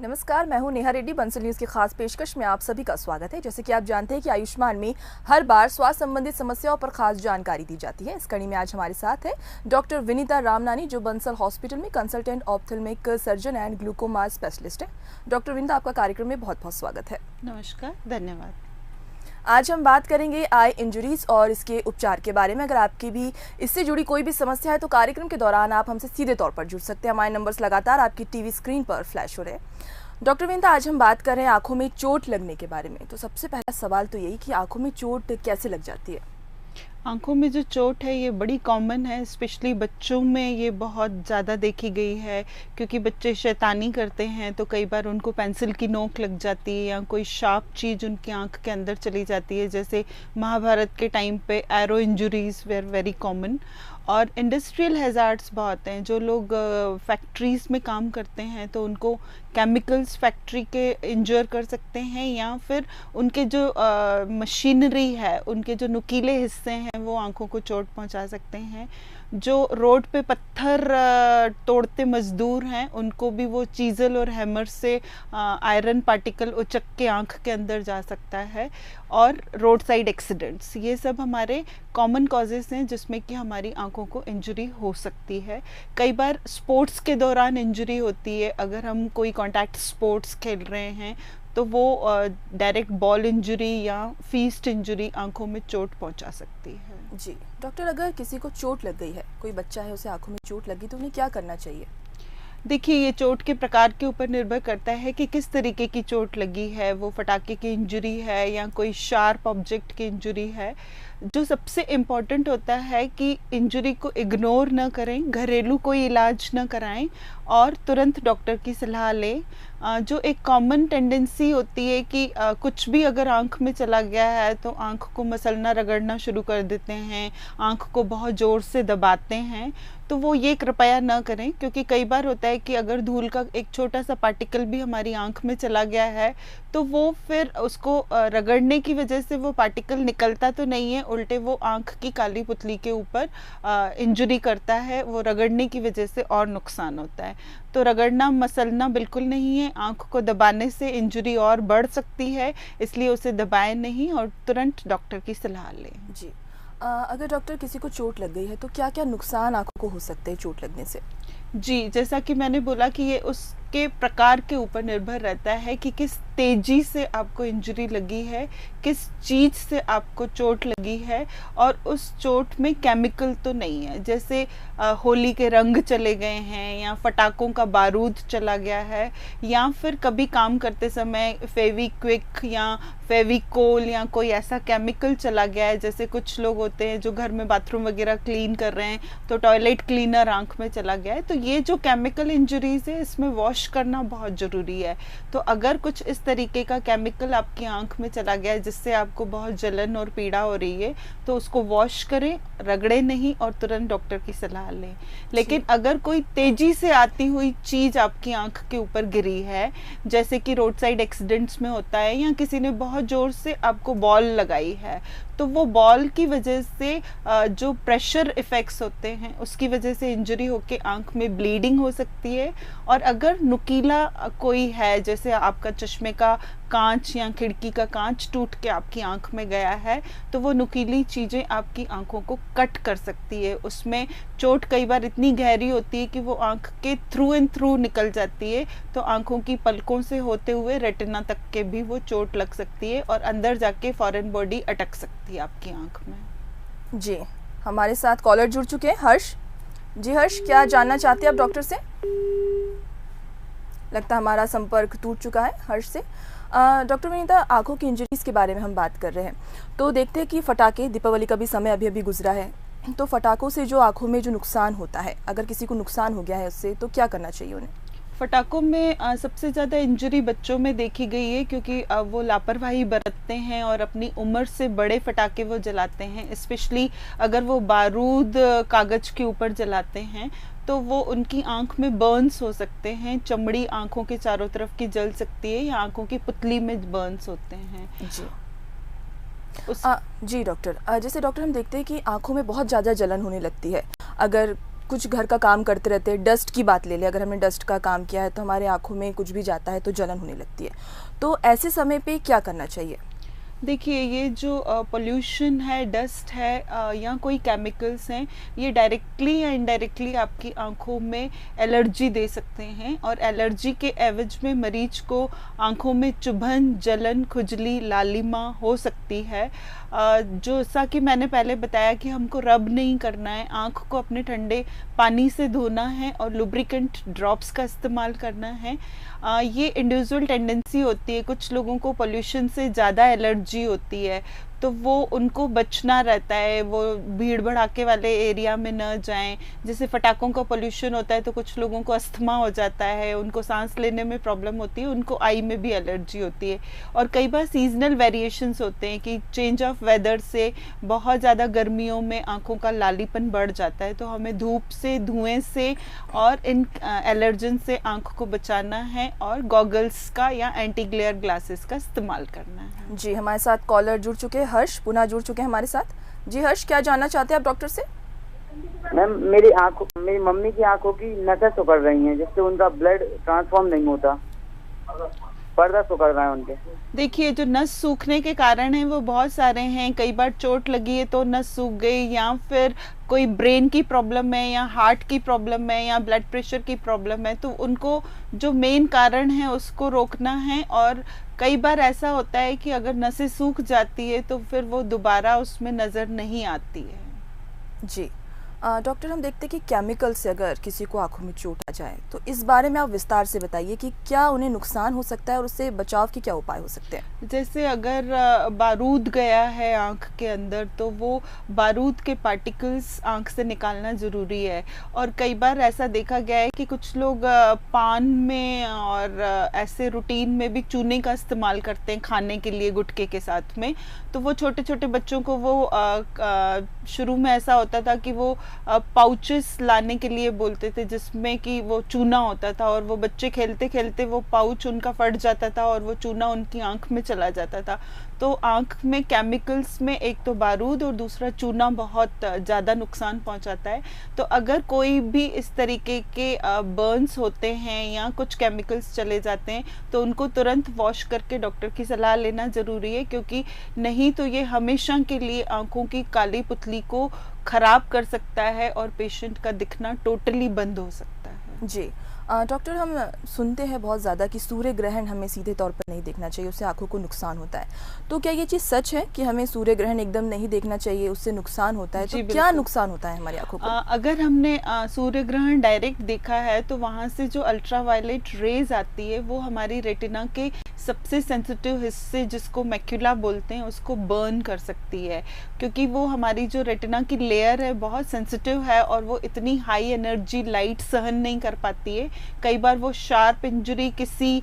नमस्कार, मैं हूं नेहा रेड्डी। बंसल न्यूज़ की खास पेशकश में आप सभी का स्वागत है। जैसे कि आप जानते हैं कि आयुष्मान में हर बार स्वास्थ्य संबंधित समस्याओं पर खास जानकारी दी जाती है। इस कड़ी में आज हमारे साथ है डॉक्टर विनीता रामनानी, जो बंसल हॉस्पिटल में consultant ophthalmic surgeon and glaucoma specialist है। डॉक्टर विनीता, आपका कार्यक्रम में बहुत बहुत स्वागत है। नमस्कार, धन्यवाद। आज हम बात करेंगे आई इंजरीज और इसके उपचार के बारे में। अगर आपकी भी इससे जुड़ी कोई भी समस्या है तो कार्यक्रम के दौरान आप हमसे सीधे तौर पर जुड़ सकते हैं। हमारे नंबर्स लगातार आपकी टीवी स्क्रीन पर फ्लैश हो रहे हैं। डॉक्टर विनीता, आज हम बात कर रहे हैं आंखों में चोट लगने के बारे में। तो सबसे पहला सवाल तो यही कि आंखों में चोट कैसे लग जाती है? आंखों में जो चोट है ये बड़ी कॉमन है, स्पेशली बच्चों में ये बहुत ज़्यादा देखी गई है, क्योंकि बच्चे शैतानी करते हैं तो कई बार उनको पेंसिल की नोक लग जाती है या कोई शार्प चीज़ उनकी आंख के अंदर चली जाती है। जैसे महाभारत के टाइम पे arrow injuries were very common. और इंडस्ट्रियल हैज़ार्ड्स बहुत हैं। जो लोग फैक्ट्रीज़ में काम करते हैं तो उनको केमिकल्स फैक्ट्री के इंजर कर सकते हैं, या फिर उनके जो मशीनरी है, उनके जो नुकीले हिस्से हैं वो आंखों को चोट पहुंचा सकते हैं। जो रोड पे पत्थर तोड़ते मजदूर हैं उनको भी वो चीज़ल और हैमर से आयरन पार्टिकल उचक के आंख के अंदर जा सकता है। और रोड साइड एक्सीडेंट्स, ये सब हमारे कॉमन कॉजेज़ हैं जिसमें कि हमारी आंखों को इंजरी हो सकती है। कई बार स्पोर्ट्स के दौरान इंजरी होती है। अगर हम कोई कॉन्टैक्ट स्पोर्ट्स खेल रहे हैं तो वो डायरेक्ट बॉल इंजरी या फीस्ट इंजरी आंखों में चोट पहुंचा सकती है। जी डॉक्टर, अगर किसी को चोट लग गई है, कोई बच्चा है उसे आंखों में चोट लगी, तो उन्हें क्या करना चाहिए? देखिए, ये चोट के प्रकार के ऊपर निर्भर करता है कि किस तरीके की चोट लगी है। वो फटाके की इंजरी है या कोई शार्प ऑब्जेक्ट की इंजरी है। जो सबसे इम्पॉर्टेंट होता है कि इंजरी को इग्नोर न करें, घरेलू कोई इलाज न कराएं और तुरंत डॉक्टर की सलाह लें। जो एक कॉमन टेंडेंसी होती है कि कुछ भी अगर आंख में चला गया है तो आंख को मसलना रगड़ना शुरू कर देते हैं, आंख को बहुत ज़ोर से दबाते हैं, तो वो ये कृपया न करें। क्योंकि कई बार होता है कि अगर धूल का एक छोटा सा पार्टिकल भी हमारी आंख में चला गया है तो वो फिर उसको रगड़ने की वजह से वो पार्टिकल निकलता तो नहीं है, उल्टे वो आंख की काली पुतली के ऊपर इंजरी करता है। वो रगड़ने की वजह से और नुकसान होता है। तो रगड़ना मसलना बिल्कुल नहीं है। आंख को दबाने से इंजरी और बढ़ सकती है, इसलिए उसे दबाएं नहीं और तुरंत डॉक्टर की सलाह लें। जी अगर डॉक्टर किसी को चोट लग गई है तो क्या क्या नुकसान आंखों को हो सकते हैं चोट लगने से? जी, जैसा कि मैंने बोला कि ये उसके प्रकार के ऊपर निर्भर रहता है कि किस तेज़ी से आपको इंजरी लगी है, किस चीज़ से आपको चोट लगी है, और उस चोट में केमिकल तो नहीं है। जैसे होली के रंग चले गए हैं या फटाकों का बारूद चला गया है, या फिर कभी काम करते समय फेविक्विक या फेविकोल या कोई ऐसा केमिकल चला गया है। जैसे कुछ लोग होते हैं जो घर में बाथरूम वगैरह क्लीन कर रहे हैं तो टॉयलेट क्लीनर आंख में चला गया है। तो ये जो केमिकल इंजरीज है इसमें वॉश करना बहुत ज़रूरी है। तो अगर कुछ इस तरीके का केमिकल आपकी आंख में चला गया है जिससे आपको बहुत जलन और पीड़ा हो रही है तो उसको वॉश करें, रगड़े नहीं और तुरंत डॉक्टर की सलाह लें। लेकिन अगर कोई तेजी से आती हुई चीज़ आपकी आंख के ऊपर गिरी है, जैसे कि रोड साइड एक्सीडेंट्स में होता है, या किसी ने बहुत ज़ोर से आपको बॉल लगाई है, तो वो बॉल की वजह से जो प्रेशर इफ़ेक्ट्स होते हैं उसकी वजह से इंजरी होके आंख में ब्लीडिंग हो सकती है। और अगर नुकीला कोई है, जैसे आपका चश्मे का कांच या खिड़की का कांच टूट के आपकी आंख में गया है, तो वो नुकीली चीज़ें आपकी आंखों को कट कर सकती है। उसमें चोट कई बार इतनी गहरी होती है कि वो आंख के थ्रू एंड थ्रू निकल जाती है, तो आंखों की पलकों से होते हुए रेटिना तक के भी वो चोट लग सकती है और अंदर जाके फॉरेन बॉडी अटक सकती है आपकी आंख में। जी, हमारे साथ कॉलर जुड़ चुके हैं, हर्ष जी। हर्ष, क्या जानना चाहते हैं आप डॉक्टर से? लगता है हमारा संपर्क टूट चुका है हर्ष से। डॉक्टर विनीता, आंखों की इंजरीज के बारे में हम बात कर रहे हैं, तो देखते हैं कि फटाके, दीपावली का भी समय अभी अभी गुजरा है, तो फटाकों से जो आंखों में जो नुकसान होता है, अगर किसी को नुकसान हो गया है उससे, तो क्या करना चाहिए उन्हें? फटाकों में सबसे ज़्यादा इंजरी बच्चों में देखी गई है, क्योंकि वो लापरवाही बरतते हैं और अपनी उम्र से बड़े फटाके वो जलाते हैं। स्पेशली अगर वो बारूद कागज़ के ऊपर जलाते हैं तो वो उनकी आंख में बर्न्स हो सकते हैं, चमड़ी आंखों के चारों तरफ की जल सकती है या आंखों की पुतली में बर्न्स होते हैं। जी जी डॉक्टर, जैसे डॉक्टर हम देखते हैं कि आंखों में बहुत ज़्यादा जलन होने लगती है अगर कुछ घर का काम करते रहते हैं। डस्ट की बात ले लें, अगर हमने डस्ट का काम किया है तो हमारे आंखों में कुछ भी जाता है तो जलन होने लगती है। तो ऐसे समय पे क्या करना चाहिए? देखिए, ये जो पोल्यूशन है, डस्ट है या कोई केमिकल्स हैं, ये डायरेक्टली या इनडायरेक्टली आपकी आंखों में एलर्जी दे सकते हैं और एलर्जी के एवज में मरीज को आंखों में चुभन, जलन, खुजली, लालिमा हो सकती है। जैसा कि मैंने पहले बताया कि हमको रब नहीं करना है, आंख को अपने ठंडे पानी से धोना है और लुब्रिकेंट ड्रॉप्स का इस्तेमाल करना है। ये इंडिविजुअल टेंडेंसी होती है, कुछ लोगों को पोल्यूशन से ज़्यादा एलर्जी होती है तो वो उनको बचना रहता है, वो भीड़ भड़ाके वाले एरिया में न जाएं। जैसे फटाकों का पोल्यूशन होता है तो कुछ लोगों को अस्थमा हो जाता है, उनको सांस लेने में प्रॉब्लम होती है, उनको आई में भी एलर्जी होती है। और कई बार सीजनल वेरिएशंस होते हैं कि चेंज ऑफ वेदर से बहुत ज़्यादा गर्मियों में आंखों का लालीपन बढ़ जाता है, तो हमें धूप से, धुएं से और इन एलर्जन से आंख को बचाना है और गॉगल्स का या एंटी ग्लेयर ग्लासेस का इस्तेमाल करना है। जी, हमारे साथ कॉलर जुड़ चुके हैं, हर्ष पुनः जुड़ चुके हैं हमारे साथ। जी हर्ष, क्या जानना चाहते हैं आप डॉक्टर से? मैम, मेरी मम्मी की आंखों की नसें सिकुड़ रही हैं जिससे उनका ब्लड ट्रांसफॉर्म नहीं होता, पर्दा सिकुड़ रहा है उनके। देखिए, जो नस सूखने के कारण है वो बहुत सारे हैं। कई बार चोट लगी है तो नस सूख गई, या फिर कोई ब्रेन की प्रॉब्लम है या हार्ट की प्रॉब्लम है या ब्लड प्रेशर की प्रॉब्लम है, तो उनको जो मेन कारण है उसको रोकना है। और कई बार ऐसा होता है कि अगर नसें सूख जाती है तो फिर वो दोबारा उसमें नज़र नहीं आती है। जी डॉक्टर, हम देखते हैं कि केमिकल से अगर किसी को आंखों में चोट आ जाए तो इस बारे में आप विस्तार से बताइए कि क्या उन्हें नुकसान हो सकता है और उससे बचाव के क्या उपाय हो सकते हैं? जैसे अगर बारूद गया है आंख के अंदर तो वो बारूद के पार्टिकल्स आंख से निकालना ज़रूरी है। और कई बार ऐसा देखा गया है कि कुछ लोग पान में और ऐसे रूटीन में भी चूने का इस्तेमाल करते हैं खाने के लिए गुटखे के साथ में, तो वो छोटे छोटे बच्चों को वो शुरू में ऐसा होता था कि वो पाउचेस लाने के लिए बोलते थे जिसमें कि वो चूना होता था, और वो बच्चे खेलते खेलते वो पाउच उनका फट जाता था और वो चूना उनकी आंख में चला जाता था। तो आंख में केमिकल्स में एक तो बारूद और दूसरा चूना बहुत ज़्यादा नुकसान पहुंचाता है। तो अगर कोई भी इस तरीके के बर्न्स होते हैं या कुछ केमिकल्स चले जाते हैं तो उनको तुरंत वॉश करके डॉक्टर की सलाह लेना ज़रूरी है, क्योंकि नहीं तो ये हमेशा के लिए आंखों की काली पुतली को ख़राब कर सकता है और पेशेंट का दिखना टोटली बंद हो सकता है। जी डॉक्टर, हम सुनते हैं बहुत ज़्यादा कि सूर्य ग्रहण हमें सीधे तौर पर नहीं देखना चाहिए, उससे आंखों को नुकसान होता है। तो क्या ये चीज़ सच है कि हमें सूर्य ग्रहण एकदम नहीं देखना चाहिए, उससे नुकसान होता है? तो क्या नुकसान होता है हमारी आंखों को? अगर हमने सूर्य ग्रहण डायरेक्ट देखा है तो वहाँ से जो अल्ट्रावायलेट रेज आती है वो हमारी रेटिना के सबसे सेंसिटिव हिस्से जिसको मैक्यूला बोलते हैं उसको बर्न कर सकती है, क्योंकि वो हमारी जो रेटिना की लेयर है बहुत सेंसिटिव है और वो इतनी हाई एनर्जी लाइट सहन नहीं कर पाती है। कई बार वो शार्प इंजरी किसी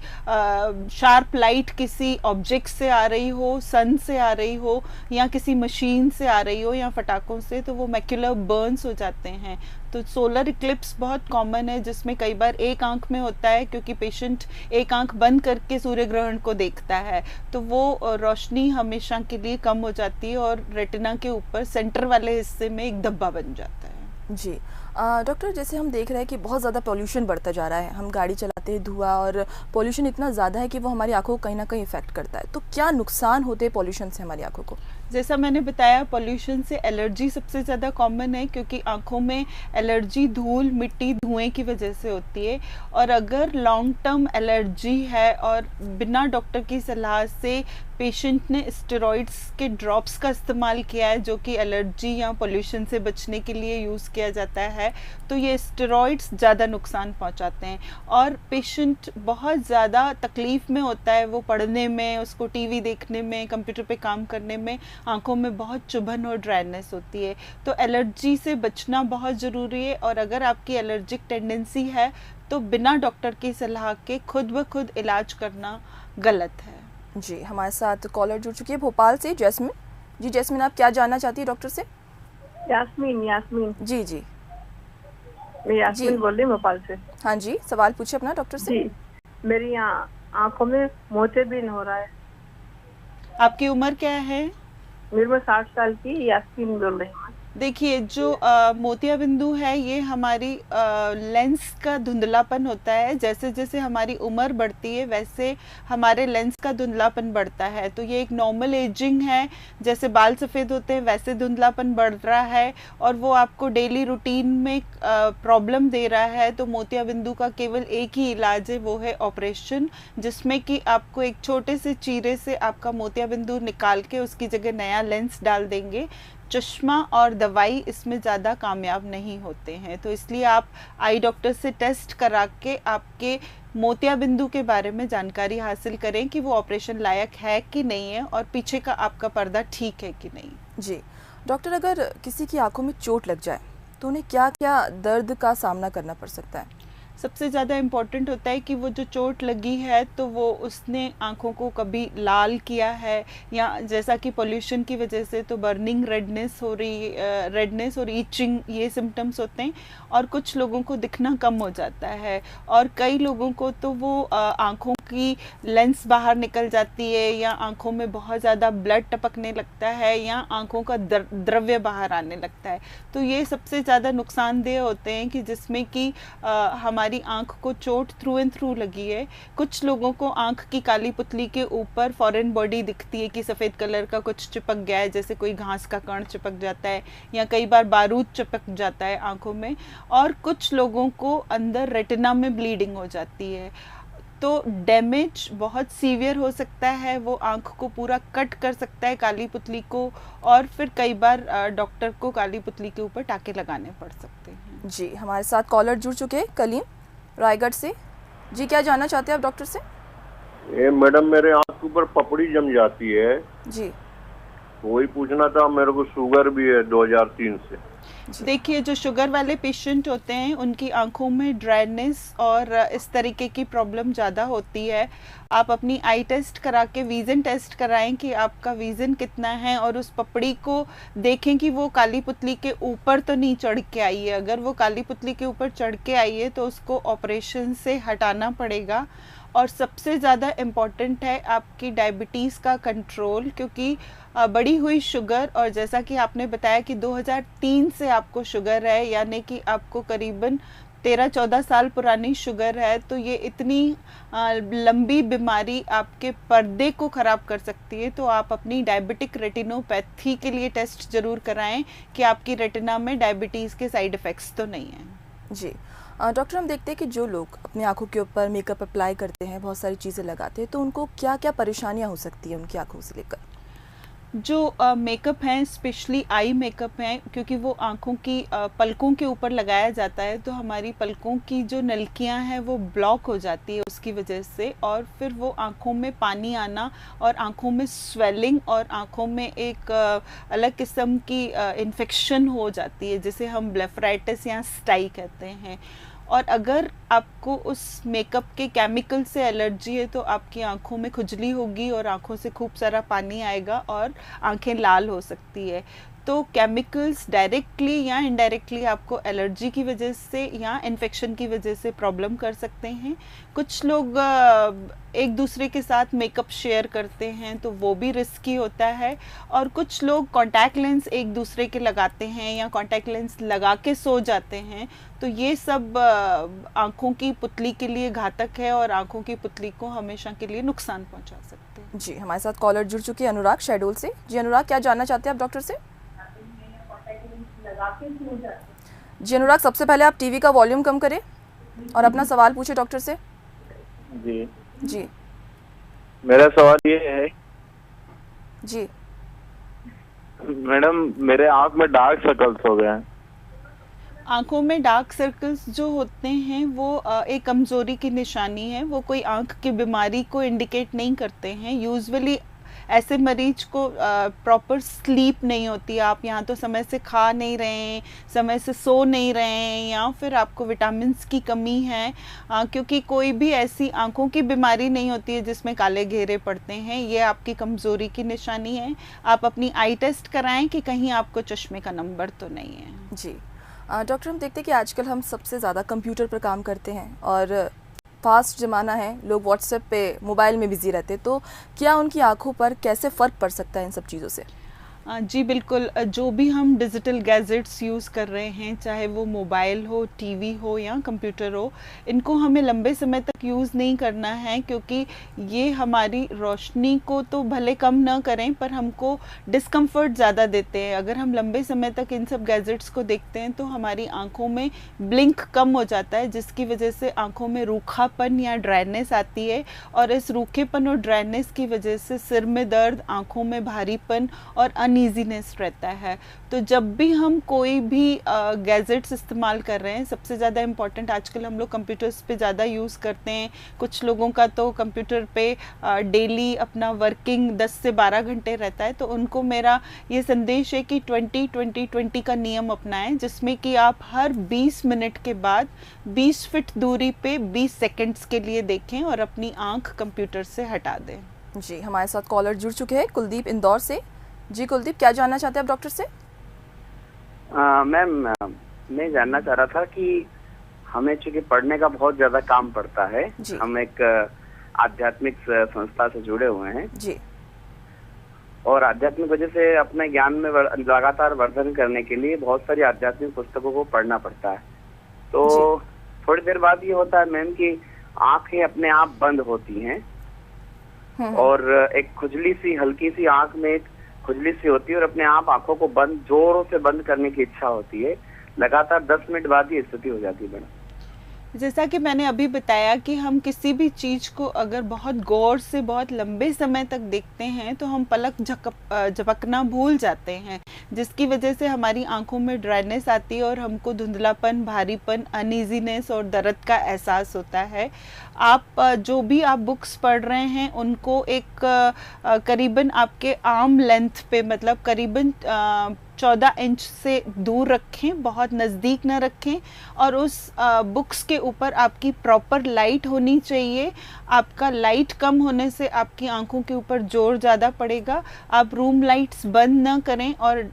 शार्प लाइट किसी ऑब्जेक्ट से आ रही हो, सन से आ रही हो या किसी मशीन से आ रही हो या फटाकों से, तो वो मैक्यूलर बर्न्स हो जाते हैं। तो सोलर इक्लिप्स बहुत कॉमन है जिसमें कई बार एक आंख में होता है, क्योंकि पेशेंट एक आंख बंद करके सूर्य ग्रहण को देखता है, तो वो रोशनी हमेशा के लिए कम हो जाती है और रेटिना के ऊपर सेंटर वाले हिस्से में एक धब्बा बन जाता है। जी डॉक्टर, जैसे हम देख रहे हैं कि बहुत ज़्यादा पोल्यूशन बढ़ता जा रहा है, हम गाड़ी चलाते हैं, धुआं और पोल्यूशन इतना ज़्यादा है कि वो हमारी आंखों को कहीं ना कहीं इफेक्ट करता है। तो क्या नुकसान होते हैं पोल्यूशन से हमारी आंखों को? जैसा मैंने बताया, पोल्यूशन से एलर्जी सबसे ज़्यादा कॉमन है, क्योंकि आंखों में एलर्जी धूल, मिट्टी, धुएं की वजह से होती है। और अगर लॉन्ग टर्म एलर्जी है और बिना डॉक्टर की सलाह से पेशेंट ने स्टेरॉइड्स के ड्रॉप्स का इस्तेमाल किया है, जो कि एलर्जी या पोल्यूशन से बचने के लिए यूज़ किया जाता है, तो ये स्टेरॉइड्स ज़्यादा नुकसान पहुंचाते हैं और पेशेंट बहुत ज़्यादा तकलीफ़ में होता है। वो पढ़ने में, उसको टीवी देखने में, कंप्यूटर पे काम करने में आंखों में बहुत चुभन और ड्राइनेस होती है। तो एलर्जी से बचना बहुत ज़रूरी है, और अगर आपकी एलर्जिक टेंडेंसी है तो बिना डॉक्टर की सलाह के खुद ब खुद इलाज करना गलत है। जी, हमारे साथ कॉलर जुड़ चुकी है भोपाल से, जैस्मिन। जी जैस्मिन, आप क्या जानना चाहती है डॉक्टर से? यास्मीन जी जी मैं यास्मीन बोल रही हूँ भोपाल से। हाँ जी, सवाल पूछिए अपना डॉक्टर से। जी, मेरी आंखों में मोतियाबिंद हो रहा है। आपकी उम्र क्या है? मेरी उम्र 60 साल की। यास्मीन बोल रही हूँ। देखिए, जो मोतियाबिंदु है ये हमारी लेंस का धुंधलापन होता है। जैसे जैसे हमारी उम्र बढ़ती है वैसे हमारे लेंस का धुंधलापन बढ़ता है। तो ये एक नॉर्मल एजिंग है, जैसे बाल सफ़ेद होते हैं वैसे धुंधलापन बढ़ रहा है और वो आपको डेली रूटीन में प्रॉब्लम दे रहा है। तो मोतियाबिंदु का केवल एक ही इलाज है, वो है ऑपरेशन, जिसमें कि आपको एक छोटे से चीरे से आपका मोतियाबिंदु निकाल के उसकी जगह नया लेंस डाल देंगे। चश्मा और दवाई इसमें ज़्यादा कामयाब नहीं होते हैं। तो इसलिए आप आई डॉक्टर से टेस्ट करा के आपके मोतियाबिंदु के बारे में जानकारी हासिल करें कि वो ऑपरेशन लायक है कि नहीं है और पीछे का आपका पर्दा ठीक है कि नहीं। जी डॉक्टर, अगर किसी की आंखों में चोट लग जाए तो उन्हें क्या क्या दर्द का सामना करना पड़ सकता है? सबसे ज़्यादा इम्पॉर्टेंट होता है कि वो जो चोट लगी है तो वो उसने आँखों को कभी लाल किया है, या जैसा कि पोल्यूशन की वजह से तो बर्निंग रेडनेस हो रही, रेडनेस और ईचिंग ये सिम्टम्स होते हैं। और कुछ लोगों को दिखना कम हो जाता है और कई लोगों को तो वो आँखों की लेंस बाहर निकल जाती है, या आँखों में बहुत ज़्यादा ब्लड टपकने लगता है, या आँखों का द्रव्य बाहर आने लगता है। तो ये सबसे ज़्यादा नुकसानदेह होते हैं कि जिसमें कि हमारी आंख को चोट थ्रू एंड थ्रू लगी है। कुछ लोगों को आंख की काली पुतली के ऊपर फॉरेन बॉडी दिखती है कि सफ़ेद कलर का कुछ चिपक गया है, जैसे कोई घास का कण चिपक जाता है, या कई बार बारूद चिपक जाता है आंखों में। और कुछ लोगों को अंदर रेटिना में ब्लीडिंग हो जाती है। तो डैमेज बहुत सीवियर हो सकता है, वो आंख को पूरा कट कर सकता है काली पुतली को, और फिर कई बार डॉक्टर को काली पुतली के ऊपर टाके लगाने पड़ सकते हैं। जी, हमारे साथ कॉलर जुड़ चुके हैं कलीम रायगढ़ से। जी, क्या जानना चाहते हैं आप डॉक्टर से? ये मैडम, मेरे आँख के ऊपर पपड़ी जम जाती है जी, वही पूछना था। मेरे को शुगर भी है 2003 से। देखिए, जो शुगर वाले पेशेंट होते हैं उनकी आंखों में ड्राइनेस और इस तरीके की प्रॉब्लम ज़्यादा होती है। आप अपनी आई टेस्ट करा के विज़न टेस्ट कराएं कि आपका विज़न कितना है, और उस पपड़ी को देखें कि वो काली पुतली के ऊपर तो नहीं चढ़ के आई है। अगर वो काली पुतली के ऊपर चढ़ के आई है तो उसको ऑपरेशन से हटाना पड़ेगा। और सबसे ज़्यादा इम्पॉर्टेंट है आपकी डायबिटीज़ का कंट्रोल, क्योंकि बढ़ी हुई शुगर, और जैसा कि आपने बताया कि 2003 से आपको शुगर है, यानी कि आपको करीबन 13-14 साल पुरानी शुगर है। तो ये इतनी लंबी बीमारी आपके पर्दे को ख़राब कर सकती है। तो आप अपनी डायबिटिक रेटिनोपैथी के लिए टेस्ट ज़रूर कराएं कि आपकी रेटिना में डायबिटीज़ के साइड इफ़ेक्ट्स तो नहीं हैं। जी डॉक्टर, हम देखते हैं कि जो लोग अपनी आंखों के ऊपर मेकअप अप्लाई करते हैं, बहुत सारी चीज़ें लगाते हैं, तो उनको क्या क्या परेशानियां हो सकती हैं उनकी आंखों से लेकर? जो मेकअप हैं, स्पेशली आई मेकअप हैं, क्योंकि वो आँखों की पलकों के ऊपर लगाया जाता है, तो हमारी पलकों की जो नलकियां हैं वो ब्लॉक हो जाती है उसकी वजह से, और फिर वो आँखों में पानी आना और आँखों में स्वेलिंग और आँखों में एक अलग किस्म की इन्फेक्शन हो जाती है, जिसे हम ब्लेफराइटिस या स्टाई कहते हैं। और अगर आपको उस मेकअप के केमिकल से एलर्जी है तो आपकी आंखों में खुजली होगी और आंखों से खूब सारा पानी आएगा और आंखें लाल हो सकती है। तो केमिकल्स डायरेक्टली या इनडायरेक्टली आपको एलर्जी की वजह से या इन्फेक्शन की वजह से प्रॉब्लम कर सकते हैं। कुछ लोग एक दूसरे के साथ मेकअप शेयर करते हैं तो वो भी रिस्की होता है, और कुछ लोग कॉन्टैक्ट लेंस एक दूसरे के लगाते हैं या कॉन्टैक्ट लेंस लगा के सो जाते हैं। तो ये सब आँखों की पुतली के लिए घातक है और आँखों की पुतली को हमेशा के लिए नुकसान पहुँचा सकते हैं। जी, हमारे साथ कॉलर जुड़ चुके हैं अनुराग शहडोल से। जी अनुराग, क्या जानना चाहते हैं आप डॉक्टर से? जी अनुराग, सबसे पहले आप टीवी का वॉल्यूम कम करें और अपना सवाल पूछे डॉक्टर से। जी जी मेरा सवाल ये है जी मैडम, मेरे आँख में डार्क सर्कल्स हो गए हैं। आंखों में डार्क सर्कल्स जो होते हैं वो एक कमज़ोरी की निशानी है, वो कोई आंख की बीमारी को इंडिकेट नहीं करते हैं। यूजुअली ऐसे मरीज को प्रॉपर स्लीप नहीं होती, आप यहाँ तो समय से खा नहीं रहे हैं, समय से सो नहीं रहे हैं, या फिर आपको विटामिन्स की कमी है, क्योंकि कोई भी ऐसी आंखों की बीमारी नहीं होती है जिसमें काले घेरे पड़ते हैं, ये आपकी कमज़ोरी की निशानी है। आप अपनी आई टेस्ट कराएं कि कहीं आपको चश्मे का नंबर तो नहीं है। जी डॉक्टर, हम देखते हैं कि आजकल हम सबसे ज़्यादा कंप्यूटर पर काम करते हैं और फास्ट ज़माना है, लोग व्हाट्सएप पे मोबाइल में बिज़ी रहते हैं, तो क्या उनकी आंखों पर कैसे फ़र्क पड़ सकता है इन सब चीज़ों से? जी बिल्कुल, जो भी हम डिजिटल गैजेट्स यूज़ कर रहे हैं, चाहे वो मोबाइल हो, टीवी हो या कंप्यूटर हो, इनको हमें लंबे समय तक यूज़ नहीं करना है, क्योंकि ये हमारी रोशनी को तो भले कम ना करें पर हमको डिस्कम्फर्ट ज़्यादा देते हैं। अगर हम लंबे समय तक इन सब गैजेट्स को देखते हैं तो हमारी आँखों में ब्लिंक कम हो जाता है, जिसकी वजह से आँखों में रूखापन या ड्राइनेस आती है, और इस रूखेपन और ड्राइनेस की वजह से सिर में दर्द, आँखों में भारीपन और अनईजीनेस रहता है। तो जब भी हम कोई भी गैजेट्स इस्तेमाल कर रहे हैं, सबसे ज़्यादा इम्पॉर्टेंट, आजकल हम लोग कंप्यूटर्स पे ज़्यादा यूज़ करते हैं, कुछ लोगों का तो कंप्यूटर पे डेली अपना वर्किंग 10 से 12 घंटे रहता है, तो उनको मेरा ये संदेश है कि 20-20-20 का नियम अपनाएं, जिसमें कि आप हर 20 मिनट के बाद 20 फीट दूरी पे 20 सेकेंड्स के लिए देखें और अपनी आँख कंप्यूटर से हटा दें। जी, हमारे साथ कॉलर जुड़ चुके हैं, कुलदीप इंदौर से। जी कुलदीप, क्या जानना चाहते हैं आप डॉक्टर से? मैम, मैं जानना चाह रहा था कि हमें चूंकि पढ़ने का बहुत ज्यादा काम पड़ता है, हम एक आध्यात्मिक संस्था से जुड़े हुए हैं जी, और आध्यात्मिक वजह से अपने ज्ञान में लगातार वर्धन करने के लिए बहुत सारी आध्यात्मिक पुस्तकों को पढ़ना पड़ता है। तो थोड़ी देर बाद ये होता है मैम कि आंखें अपने आप बंद होती हैं और एक खुजली सी, हल्की सी आंख में एक खुजली सी होती है और अपने आप आंखों को बंद, जोरों से बंद करने की इच्छा होती है। लगातार 10 मिनट बाद ही स्थिति हो जाती है मैडम। जैसा कि मैंने अभी बताया कि हम किसी भी चीज़ को अगर बहुत गौर से बहुत लंबे समय तक देखते हैं तो हम पलक झपकना भूल जाते हैं, जिसकी वजह से हमारी आंखों में ड्राइनेस आती है और हमको धुंधलापन, भारीपन, अनईजीनेस और दर्द का एहसास होता है। आप जो भी आप बुक्स पढ़ रहे हैं उनको एक करीबन आपके आर्म लेंथ पे, मतलब करीबन 14 इंच से दूर रखें, बहुत नज़दीक ना रखें, और उस बुक्स के ऊपर आपकी प्रॉपर लाइट होनी चाहिए। आपका लाइट कम होने से आपकी आंखों के ऊपर जोर ज़्यादा पड़ेगा। आप रूम लाइट्स बंद ना करें और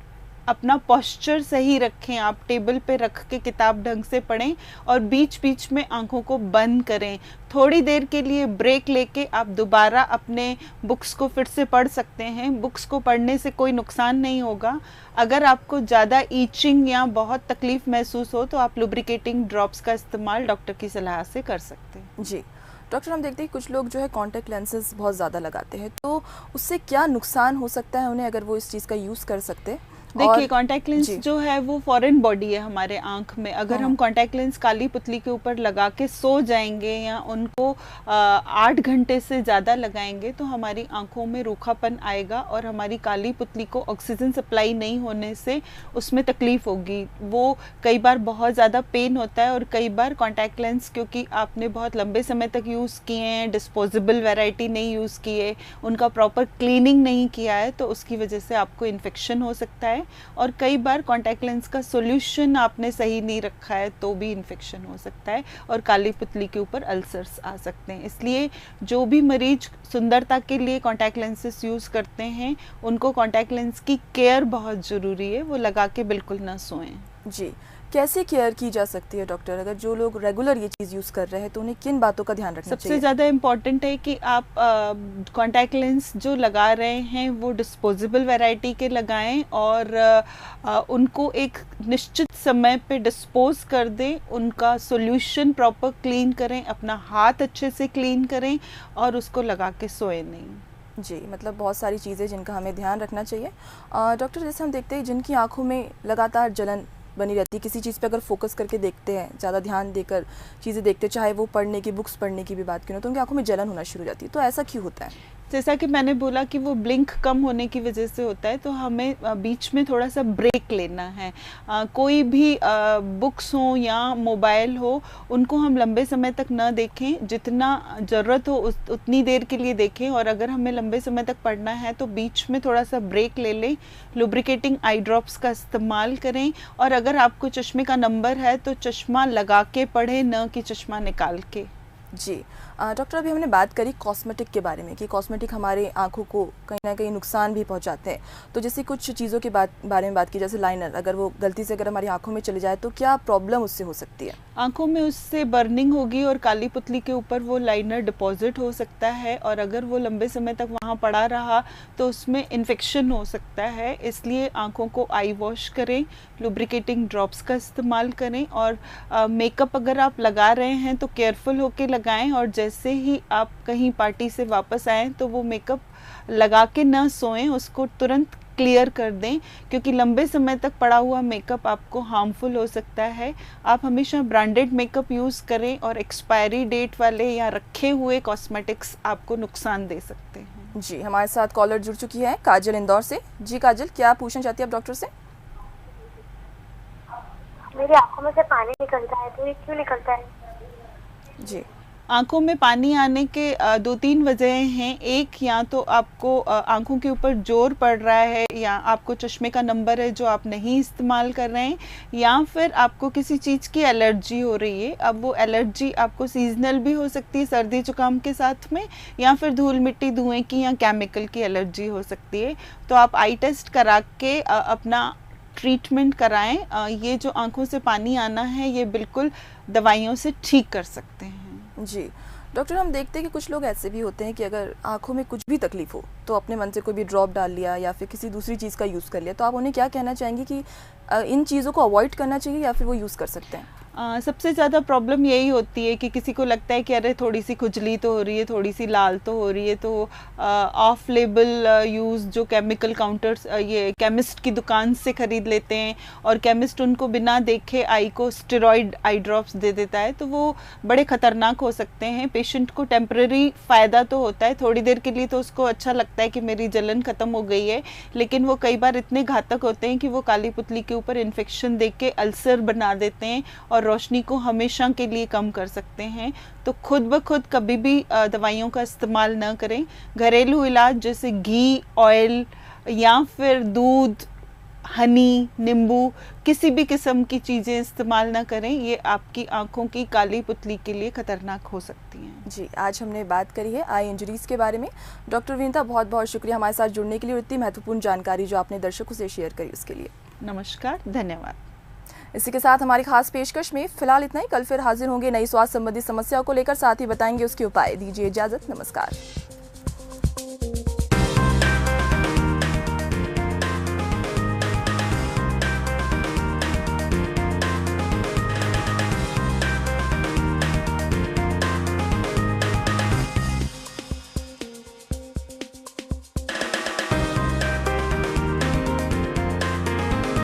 अपना पोस्चर सही रखें। आप टेबल पे रख के किताब ढंग से पढ़ें और बीच बीच में आंखों को बंद करें। थोड़ी देर के लिए ब्रेक लेके आप दोबारा अपने बुक्स को फिर से पढ़ सकते हैं। बुक्स को पढ़ने से कोई नुकसान नहीं होगा। अगर आपको ज़्यादा ईचिंग या बहुत तकलीफ़ महसूस हो तो आप लुब्रिकेटिंग ड्रॉप्स का इस्तेमाल डॉक्टर की सलाह से कर सकते हैं। जी डॉक्टर, हम देखते हैं कुछ लोग जो है कॉन्टैक्ट लेंसेज बहुत ज़्यादा लगाते हैं, तो उससे क्या नुकसान हो सकता है उन्हें अगर वो इस चीज़ का यूज़ कर सकते हैं? देखिए, कॉन्टैक्ट लेंस जो है वो फॉरेन बॉडी है हमारे आंख में। अगर हम कॉन्टैक्ट लेंस काली पुतली के ऊपर लगा के सो जाएंगे या उनको 8 घंटे से ज़्यादा लगाएंगे तो हमारी आंखों में रूखापन आएगा और हमारी काली पुतली को ऑक्सीजन सप्लाई नहीं होने से उसमें तकलीफ़ होगी। वो कई बार बहुत ज़्यादा पेन होता है और कई बार कॉन्टैक्ट लेंस क्योंकि आपने बहुत लंबे समय तक यूज़ किए हैं, डिस्पोजेबल वैरायटी नहीं यूज़ किए, उनका प्रॉपर क्लीनिंग नहीं किया है, तो उसकी वजह से आपको इन्फेक्शन हो सकता है। और कई बार कॉन्टैक्ट लेंस का सॉल्यूशन आपने सही नहीं रखा है तो भी इन्फेक्शन हो सकता है और काली पुतली के ऊपर अल्सर्स आ सकते हैं। इसलिए जो भी मरीज सुंदरता के लिए कॉन्टैक्ट लेंसेस यूज़ करते हैं उनको कॉन्टैक्ट लेंस की केयर बहुत ज़रूरी है, वो लगा के बिल्कुल ना सोएं। जी, कैसे केयर की जा सकती है डॉक्टर? अगर जो लोग रेगुलर ये चीज़ यूज़ कर रहे हैं तो उन्हें किन बातों का ध्यान रखना चाहिए? सबसे ज़्यादा इम्पॉर्टेंट है कि आप कॉन्टैक्ट लेंस जो लगा रहे हैं वो डिस्पोजेबल वैरायटी के लगाएं और उनको एक निश्चित समय पे डिस्पोज कर दें। उनका सॉल्यूशन प्रॉपर क्लीन करें, अपना हाथ अच्छे से क्लीन करें और उसको लगा के सोए नहीं। जी, मतलब बहुत सारी चीज़ें जिनका हमें ध्यान रखना चाहिए। डॉक्टर, जैसे हम देखते हैं जिनकी आंखों में लगातार जलन बनी रहती है, किसी चीज़ पे अगर फोकस करके देखते हैं, ज़्यादा ध्यान देकर चीज़ें देखते हैं, चाहे वो पढ़ने की, बुक्स पढ़ने की भी बात करें, तो उनकी आंखों में जलन होना शुरू हो जाती है, तो ऐसा क्यों होता है? जैसा कि मैंने बोला कि वो ब्लिंक कम होने की वजह से होता है, तो हमें बीच में थोड़ा सा ब्रेक लेना है। कोई भी बुक्स हो या मोबाइल हो, उनको हम लंबे समय तक ना देखें, जितना ज़रूरत हो उतनी देर के लिए देखें। और अगर हमें लंबे समय तक पढ़ना है तो बीच में थोड़ा सा ब्रेक ले लें, लुब्रिकेटिंग आई ड्रॉप्स का इस्तेमाल करें। और अगर आपको चश्मे का नंबर है तो चश्मा लगा के पढ़ें, न कि चश्मा निकाल के। जी डॉक्टर, अभी हमने बात करी कॉस्मेटिक के बारे में कि कॉस्मेटिक हमारे आंखों को कहीं ना कहीं नुकसान भी पहुंचाते हैं। तो जैसे कुछ चीज़ों के बारे में बात की, जैसे लाइनर, अगर वो गलती से अगर हमारी आंखों में चले जाए तो क्या प्रॉब्लम उससे हो सकती है? आंखों में उससे बर्निंग होगी और काली पुतली के ऊपर वो लाइनर डिपॉजिट हो सकता है, और अगर वो लंबे समय तक वहाँ पड़ा रहा तो उसमें इन्फेक्शन हो सकता है। इसलिए आंखों को आई वॉश करें, लुब्रिकेटिंग ड्रॉप्स का इस्तेमाल करें, और मेकअप अगर आप लगा रहे हैं तो केयरफुल होके लगाएं। और जैसे ही आप कहीं पार्टी से वापस आएँ तो वो मेकअप लगा के ना सोएं, उसको तुरंत क्लियर कर दें, क्योंकि लंबे समय तक पड़ा हुआ मेकअप आपको हार्मफुल हो सकता है। आप हमेशा ब्रांडेड मेकअप यूज़ करें, और एक्सपायरी डेट वाले या रखे हुए कॉस्मेटिक्स आपको नुकसान दे सकते हैं। जी, हमारे साथ कॉलर जुड़ चुकी है काजल इंदौर से। जी काजल, क्या पूछना चाहती है आप डॉक्टर से? मेरी आंखों में से पानी निकलता है, तो ये क्यों निकलता है? जी, आंखों में पानी आने के 2-3 वजहें हैं। एक, या तो आपको आंखों के ऊपर जोर पड़ रहा है, या आपको चश्मे का नंबर है जो आप नहीं इस्तेमाल कर रहे हैं, या फिर आपको किसी चीज़ की एलर्जी हो रही है। अब वो एलर्जी आपको सीजनल भी हो सकती है, सर्दी जुकाम के साथ में, या फिर धूल मिट्टी धुएं की या केमिकल की एलर्जी हो सकती है। तो आप आई टेस्ट करा के अपना ट्रीटमेंट कराएं। ये जो आंखों से पानी आना है ये बिल्कुल दवाइयों से ठीक कर सकते हैं। जी डॉक्टर, हम देखते हैं कि कुछ लोग ऐसे भी होते हैं कि अगर आंखों में कुछ भी तकलीफ हो तो अपने मन से कोई भी ड्रॉप डाल लिया या फिर किसी दूसरी चीज़ का यूज़ कर लिया, तो आप उन्हें क्या कहना चाहेंगी कि इन चीज़ों को अवॉइड करना चाहिए या फिर वो यूज़ कर सकते हैं? सबसे ज़्यादा प्रॉब्लम यही होती है कि किसी को लगता है कि अरे थोड़ी सी खुजली तो हो रही है, थोड़ी सी लाल तो हो रही है, तो ऑफ लेबल यूज़ जो केमिकल काउंटर्स ये केमिस्ट की दुकान से ख़रीद लेते हैं, और केमिस्ट उनको बिना देखे आई को स्टेरॉइड आई ड्रॉप्स दे देता है, तो वो बड़े ख़तरनाक हो सकते हैं। पेशेंट को टेम्परेरी फ़ायदा तो होता है, थोड़ी देर के लिए तो उसको अच्छा लगता है कि मेरी जलन ख़त्म हो गई है, लेकिन वो कई बार इतने घातक होते हैं कि वो काली पुतली के ऊपर इन्फेक्शन दे के अल्सर बना देते हैं और रोशनी को हमेशा के लिए कम कर सकते हैं। तो खुद ब खुद कभी भी दवाइयों का इस्तेमाल न करें। घरेलू इलाज जैसे घी, ऑयल या फिर दूध, हनी, नींबू, किसी भी किस्म की चीज़ें इस्तेमाल ना करें। ये आपकी आंखों की काली पुतली के लिए खतरनाक हो सकती हैं। जी, आज हमने बात करी है आई इंजरीज़ के बारे में। डॉक्टर विनीता, बहुत बहुत शुक्रिया हमारे साथ जुड़ने के लिए और इतनी महत्वपूर्ण जानकारी जो आपने दर्शकों से शेयर करी उसके लिए। नमस्कार, धन्यवाद। इसी के साथ हमारी खास पेशकश में फिलहाल इतना ही। कल फिर हाजिर होंगे नई स्वास्थ्य संबंधी समस्याओं को लेकर, साथ ही बताएंगे उसके उपाय। दीजिए इजाजत, नमस्कार।